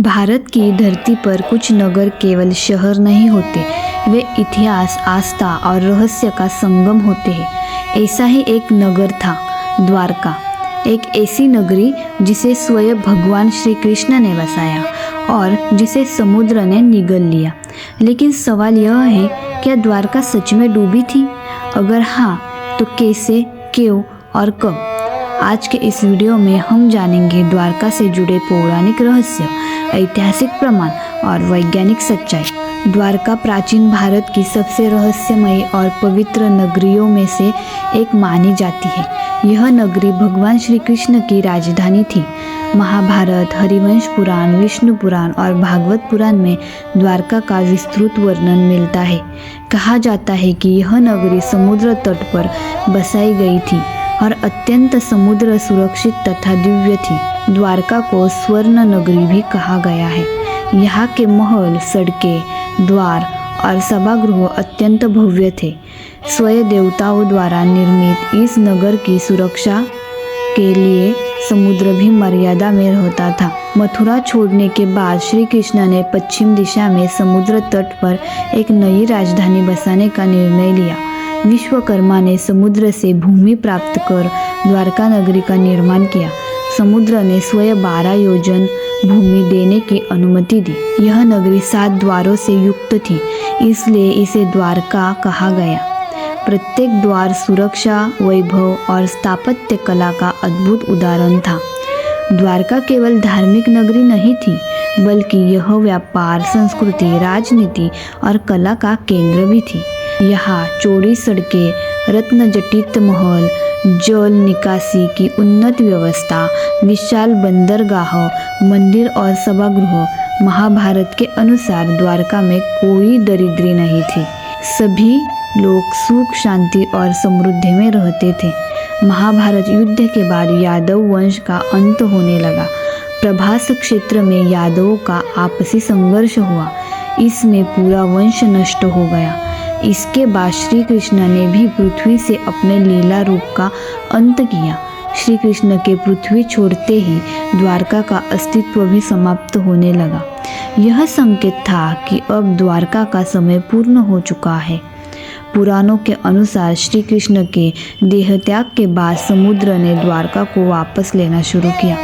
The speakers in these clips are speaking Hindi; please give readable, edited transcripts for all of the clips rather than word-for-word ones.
भारत की धरती पर कुछ नगर केवल शहर नहीं होते, वे इतिहास, आस्था और रहस्य का संगम होते हैं। ऐसा ही एक नगर था द्वारका, एक ऐसी नगरी जिसे स्वयं भगवान श्री कृष्ण ने बसाया और जिसे समुद्र ने निगल लिया। लेकिन सवाल यह है, क्या द्वारका सच में डूबी थी? अगर हाँ, तो कैसे, क्यों और कब? आज के इस वीडियो में हम जानेंगे द्वारका से जुड़े पौराणिक रहस्य, ऐतिहासिक प्रमाण और वैज्ञानिक सच्चाई। द्वारका प्राचीन भारत की सबसे रहस्यमयी और पवित्र नगरियों में से एक मानी जाती है। यह नगरी भगवान श्री कृष्ण की राजधानी थी। महाभारत, हरिवंश पुराण, विष्णु पुराण और भागवत पुराण में द्वारका का विस्तृत वर्णन मिलता है। कहा जाता है कि यह नगरी समुद्र तट पर बसाई गई थी और अत्यंत समुद्र सुरक्षित तथा दिव्य थी। द्वारका को स्वर्ण नगरी भी कहा गया है। यहाँ के महल, सड़कें, द्वार और सभागृह अत्यंत भव्य थे। स्वयं देवताओं द्वारा निर्मित इस नगर की सुरक्षा के लिए समुद्र भी मर्यादा में रहता था। मथुरा छोड़ने के बाद श्री कृष्ण ने पश्चिम दिशा में समुद्र तट पर एक नई राजधानी बसाने का निर्णय लिया। विश्वकर्मा ने समुद्र से भूमि प्राप्त कर द्वारका नगरी का निर्माण किया। समुद्र ने स्वयं 12 योजन भूमि देने की अनुमति दी। यह नगरी 7 द्वारों से युक्त थी, इसलिए इसे द्वारका कहा गया। प्रत्येक द्वार सुरक्षा, वैभव और स्थापत्य कला का अद्भुत उदाहरण था। द्वारका केवल धार्मिक नगरी नहीं थी, बल्कि यह व्यापार, संस्कृति, राजनीति और कला का केंद्र भी थी। यहाँ चौड़ी सड़कें, रत्नजटित महल, जल निकासी की उन्नत व्यवस्था, विशाल बंदरगाह, मंदिर और सभागृह। महाभारत के अनुसार द्वारका में कोई दरिद्री नहीं थी। सभी लोग सुख, शांति और समृद्धि में रहते थे। महाभारत युद्ध के बाद यादव वंश का अंत होने लगा। प्रभास क्षेत्र में यादवों का आपसी संघर्ष हुआ। इसमें पूरा वंश नष्ट हो गया। इसके बाद श्री कृष्ण ने भी पृथ्वी से अपने लीला रूप का अंत किया। श्री कृष्ण के पृथ्वी छोड़ते ही द्वारका का अस्तित्व भी समाप्त होने लगा। यह संकेत था कि अब द्वारका का समय पूर्ण हो चुका है। पुराणों के अनुसार श्री कृष्ण के देहत्याग के बाद समुद्र ने द्वारका को वापस लेना शुरू किया।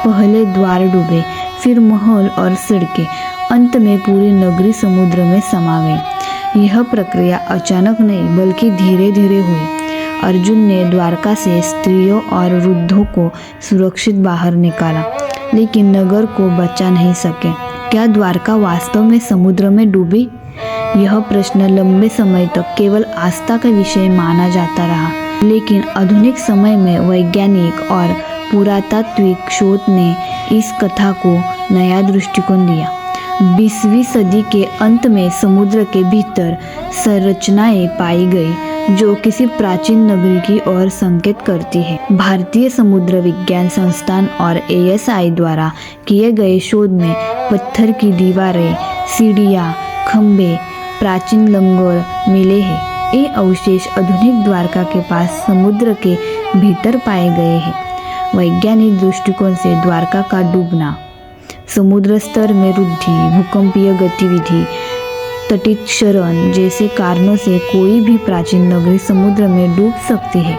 पहले द्वार डूबे, फिर महल और सड़कें, अंत में पूरी नगरी समुद्र में समा गई। यह प्रक्रिया अचानक नहीं, बल्कि धीरे धीरे हुई। अर्जुन ने द्वारका से स्त्रियों और वृद्धों को सुरक्षित बाहर निकाला, लेकिन नगर को बचा नहीं सके। क्या द्वारका वास्तव में समुद्र में डूबी? यह प्रश्न लंबे समय तक केवल आस्था का विषय माना जाता रहा, लेकिन आधुनिक समय में वैज्ञानिक और पुरातात्विक शोध ने इस कथा को नया दृष्टिकोण दिया। 20वीं सदी के अंत में समुद्र के भीतर संरचनाएं पाई गई जो किसी प्राचीन नगरी की ओर संकेत करती है। भारतीय समुद्र विज्ञान संस्थान और ASI द्वारा किए गए शोध में पत्थर की दीवारें, सीढ़ियां, खंभे, प्राचीन लंगर मिले हैं। ये अवशेष आधुनिक द्वारका के पास समुद्र के भीतर पाए गए हैं। वैज्ञानिक दृष्टिकोण से द्वारका का डूबना, समुद्र स्तर में वृद्धि, भूकंपीय गतिविधि, तटीकरण जैसे कारणों से कोई भी प्राचीन नगरी समुद्र में डूब सकती है।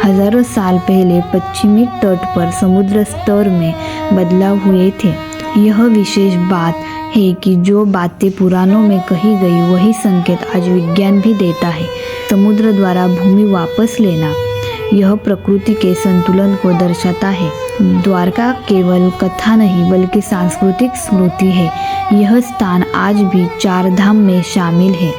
हजारों साल पहले पश्चिमी तट पर समुद्र स्तर में बदलाव हुए थे। यह विशेष बात है कि जो बातें पुराणों में कही गई वही संकेत आज विज्ञान भी देता है। समुद्र द्वारा भूमि वापस लेना, यह प्रकृति के संतुलन को दर्शाता है। द्वारका केवल कथा नहीं, बल्कि सांस्कृतिक स्मृति है। यह स्थान आज भी 4 धाम में शामिल है।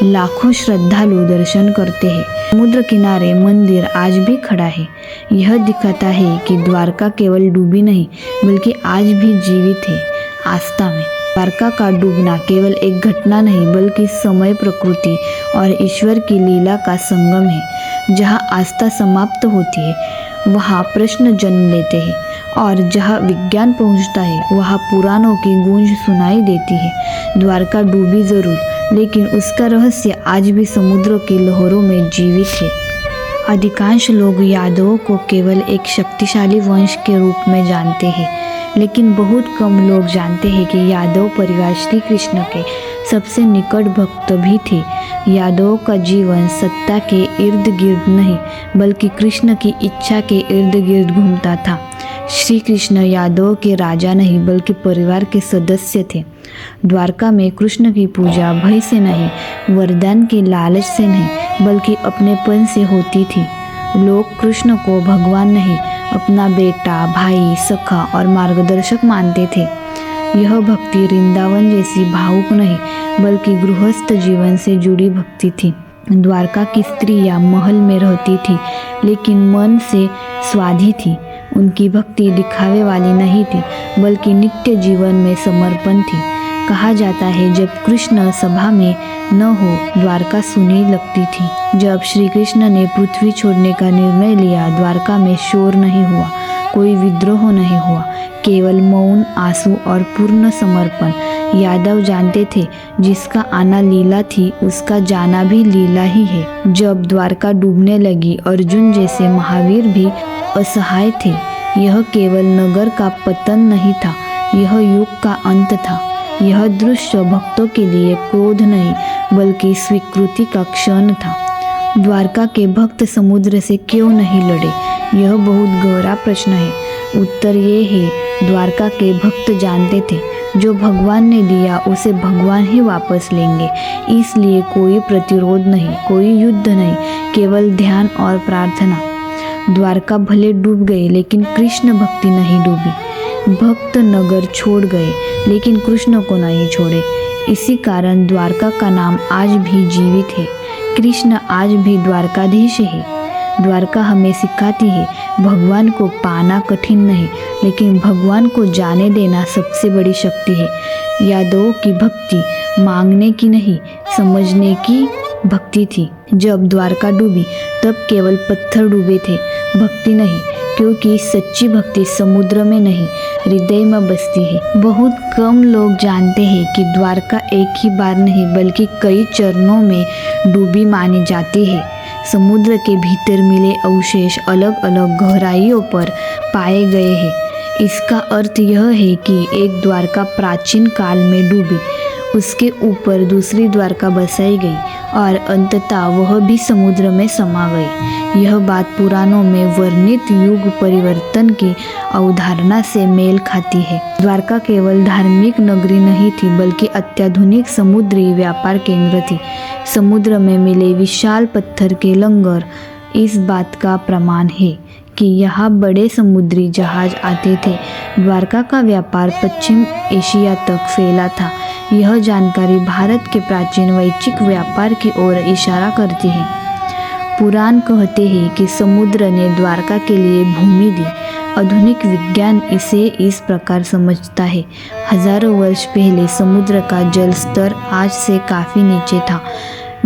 लाखों श्रद्धालु दर्शन करते हैं। समुद्र किनारे मंदिर आज भी खड़ा है। यह दिखाता है कि द्वारका केवल डूबी नहीं, बल्कि आज भी जीवित है, आस्था में। द्वारका का डूबना केवल एक घटना नहीं, बल्कि समय, प्रकृति और ईश्वर की लीला का संगम है। जहाँ आस्था समाप्त होती है, वहाँ प्रश्न जन्म लेते हैं, और जहाँ विज्ञान पहुँचता है, वहाँ पुराणों की गूंज सुनाई देती है। द्वारका डूबी जरूर, लेकिन उसका रहस्य आज भी समुद्र की लहरों में जीवित है। अधिकांश लोग यादवों को केवल एक शक्तिशाली वंश के रूप में जानते हैं, लेकिन बहुत कम लोग जानते हैं कि यादव परिवार श्री कृष्ण के सबसे निकट भक्त भी थे। यादवों का जीवन सत्ता के इर्द गिर्द नहीं बल्कि कृष्ण की इच्छा के इर्द गिर्द घूमता था। श्री कृष्ण यादवों के राजा नहीं बल्कि परिवार के सदस्य थे। द्वारका में कृष्ण की पूजा भय से नहीं, वरदान के लालच से नहीं बल्कि अपनेपन से होती थी। लोग कृष्ण को भगवान नहीं, अपना बेटा, भाई, सखा और मार्गदर्शक मानते थे। यह भक्ति वृंदावन जैसी भावुक नहीं बल्कि गृहस्थ जीवन से जुड़ी भक्ति थी। द्वारका की स्त्रियां महल में रहती थी लेकिन मन से स्वाधी थी। उनकी भक्ति दिखावे वाली नहीं थी बल्कि नित्य जीवन में समर्पण थी। कहा जाता है जब कृष्ण सभा में न हो द्वारका सुनी लगती थी। जब श्री कृष्ण ने पृथ्वी छोड़ने का निर्णय लिया द्वारका में शोर नहीं हुआ, कोई विद्रोह नहीं हुआ, केवल मौन, आंसू और पूर्ण समर्पण। यादव जानते थे जिसका आना लीला थी उसका जाना भी लीला ही है। जब द्वारका डूबने लगी अर्जुन जैसे महावीर भी असहाय थे। यह केवल नगर का पतन नहीं था, यह युग का अंत था। यह दृश्य भक्तों के लिए क्रोध नहीं बल्कि स्वीकृति का क्षण था। द्वारका के भक्त समुद्र से क्यों नहीं लड़े? यह बहुत गहरा प्रश्न है। उत्तर ये है द्वारका के भक्त जानते थे जो भगवान ने दिया उसे भगवान ही वापस लेंगे। इसलिए कोई प्रतिरोध नहीं, कोई युद्ध नहीं, केवल ध्यान और प्रार्थना। द्वारका भले डूब गए लेकिन कृष्ण भक्ति नहीं डूबी। भक्त नगर छोड़ गए लेकिन कृष्ण को नहीं छोड़े। इसी कारण द्वारका का नाम आज भी जीवित है। कृष्ण आज भी द्वारकाधीश है। द्वारका हमें सिखाती है भगवान को पाना कठिन नहीं लेकिन भगवान को जाने देना सबसे बड़ी शक्ति है। यादवों की भक्ति मांगने की नहीं, समझने की भक्ति थी। जब द्वारका डूबी तब केवल पत्थर डूबे थे, भक्ति नहीं, क्योंकि सच्ची भक्ति समुद्र में नहीं हृदय में बसती है। बहुत कम लोग जानते हैं कि द्वारका एक ही बार नहीं बल्कि कई चरणों में डूबी मानी जाती है। समुद्र के भीतर मिले अवशेष अलग अलग गहराइयों पर पाए गए हैं। इसका अर्थ यह है कि एक द्वारका प्राचीन काल में डूबी, उसके ऊपर दूसरी द्वारका बसाई गई और अंततः वह भी समुद्र में समा गई। यह बात पुराणों में वर्णित युग परिवर्तन की अवधारणा से मेल खाती है। द्वारका केवल धार्मिक नगरी नहीं थी बल्कि अत्याधुनिक समुद्री व्यापार केंद्र थी। समुद्र में मिले विशाल पत्थर के लंगर इस बात का प्रमाण है कि यहाँ बड़े समुद्री जहाज आते थे। द्वारका का व्यापार पश्चिम एशिया तक फैला था। यह जानकारी भारत के प्राचीन वैश्विक व्यापार की ओर इशारा करती है। पुराण कहते हैं कि समुद्र ने द्वारका के लिए भूमि दी। आधुनिक विज्ञान इसे इस प्रकार समझता है। हजारों वर्ष पहले समुद्र का जल स्तर आज से काफ़ी नीचे था।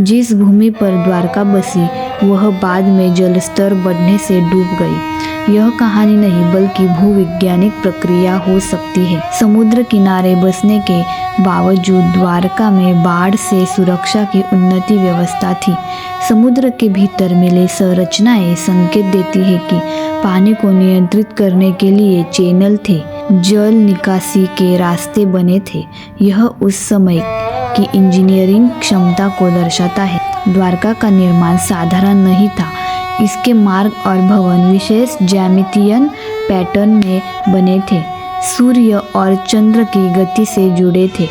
जिस भूमि पर द्वारका बसी वह बाद में जल स्तर बढ़ने से डूब गई। यह कहानी नहीं बल्कि भूविज्ञानिक प्रक्रिया हो सकती है। समुद्र किनारे बसने के बावजूद द्वारका में बाढ़ से सुरक्षा की उन्नति व्यवस्था थी। समुद्र के भीतर मिले संरचनाएं संकेत देती है कि पानी को नियंत्रित करने के लिए चैनल थे, जल निकासी के रास्ते बने थे। यह उस समय की इंजीनियरिंग क्षमता को दर्शाता है। द्वारका का निर्माण साधारण नहीं था। इसके मार्ग और भवन विशेष ज्यामितीय पैटर्न में बने थे, सूर्य और चंद्र की गति से जुड़े थे।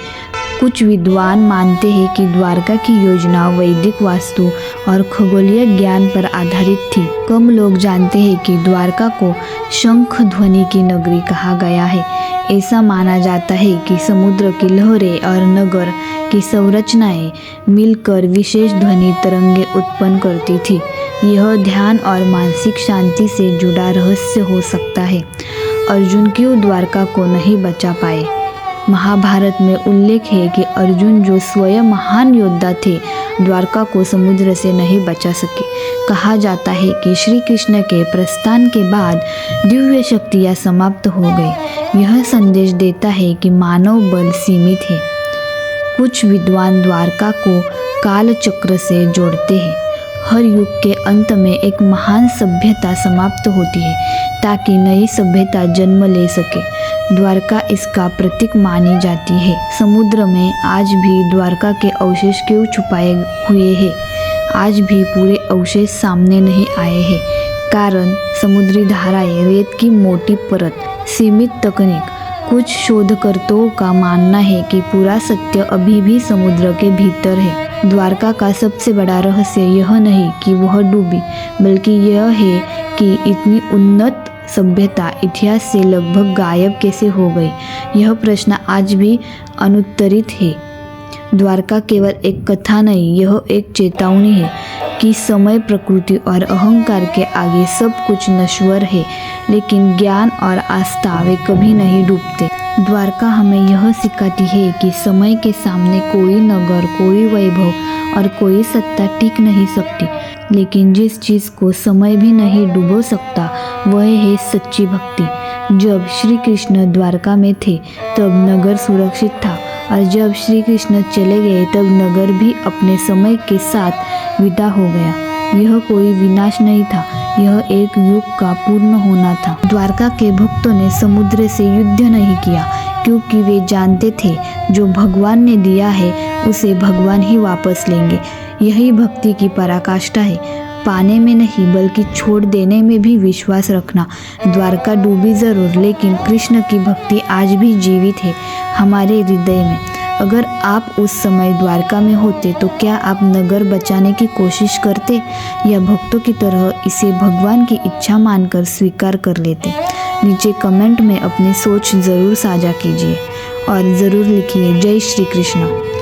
कुछ विद्वान मानते हैं कि द्वारका की योजना वैदिक वास्तु और खगोलीय ज्ञान पर आधारित थी। कम लोग जानते हैं कि द्वारका को शंख ध्वनि की नगरी कहा गया है। ऐसा माना जाता है कि समुद्र की लहरें और नगर की संरचनाएं मिलकर विशेष ध्वनि तरंगे उत्पन्न करती थी। यह ध्यान और मानसिक शांति से जुड़ा रहस्य हो सकता है। अर्जुन क्यों द्वारका को नहीं बचा पाए? महाभारत में उल्लेख है कि अर्जुन जो स्वयं महान योद्धा थे द्वारका को समुद्र से नहीं बचा सके। कहा जाता है कि श्री कृष्ण के प्रस्थान के बाद दिव्य शक्तियाँ समाप्त हो गई। यह संदेश देता है कि मानव बल सीमित है। कुछ विद्वान द्वारका को काल चक्र से जोड़ते हैं। हर युग के अंत में एक महान सभ्यता समाप्त होती है ताकि नई सभ्यता जन्म ले सके। द्वारका इसका प्रतीक मानी जाती है। समुद्र में आज भी द्वारका के अवशेष क्यों छुपाए हुए हैं? आज भी पूरे अवशेष सामने नहीं आए हैं। कारण समुद्री धाराएं, रेत की मोटी परत, सीमित तकनीक। कुछ शोधकर्ताओं का मानना है कि पूरा सत्य अभी भी समुद्र के भीतर है। द्वारका का सबसे बड़ा रहस्य यह नहीं कि वह डूबी, बल्कि यह है कि इतनी उन्नत सभ्यता इतिहास से लगभग गायब कैसे हो गई। यह प्रश्न आज भी अनुत्तरित है। द्वारका केवल एक कथा नहीं, यह एक चेतावनी है कि समय, प्रकृति और अहंकार के आगे सब कुछ नश्वर है, लेकिन ज्ञान और आस्था वे कभी नहीं डूबते। द्वारका हमें यह सिखाती है कि समय के सामने कोई नगर, कोई वैभव और कोई सत्ता टिक नहीं सकती, लेकिन जिस चीज़ को समय भी नहीं डुबो सकता वह है सच्ची भक्ति। जब श्री कृष्ण द्वारका में थे तब नगर सुरक्षित था, और जब श्री कृष्ण चले गए तब नगर भी अपने समय के साथ विदा हो गया। यह कोई विनाश नहीं था, यह एक युग का पूर्ण होना था। द्वारका के भक्तों ने समुद्र से युद्ध नहीं किया, क्योंकि वे जानते थे जो भगवान ने दिया है उसे भगवान ही वापस लेंगे। यही भक्ति की पराकाष्ठा है। पाने में नहीं बल्कि छोड़ देने में भी विश्वास रखना। द्वारका डूबी जरूर, लेकिन कृष्ण की भक्ति आज भी जीवित है हमारे हृदय में। अगर आप उस समय द्वारका में होते तो क्या आप नगर बचाने की कोशिश करते, या भक्तों की तरह इसे भगवान की इच्छा मानकर स्वीकार कर लेते? नीचे कमेंट में अपनी सोच ज़रूर साझा कीजिए और ज़रूर लिखिए जय श्री कृष्ण।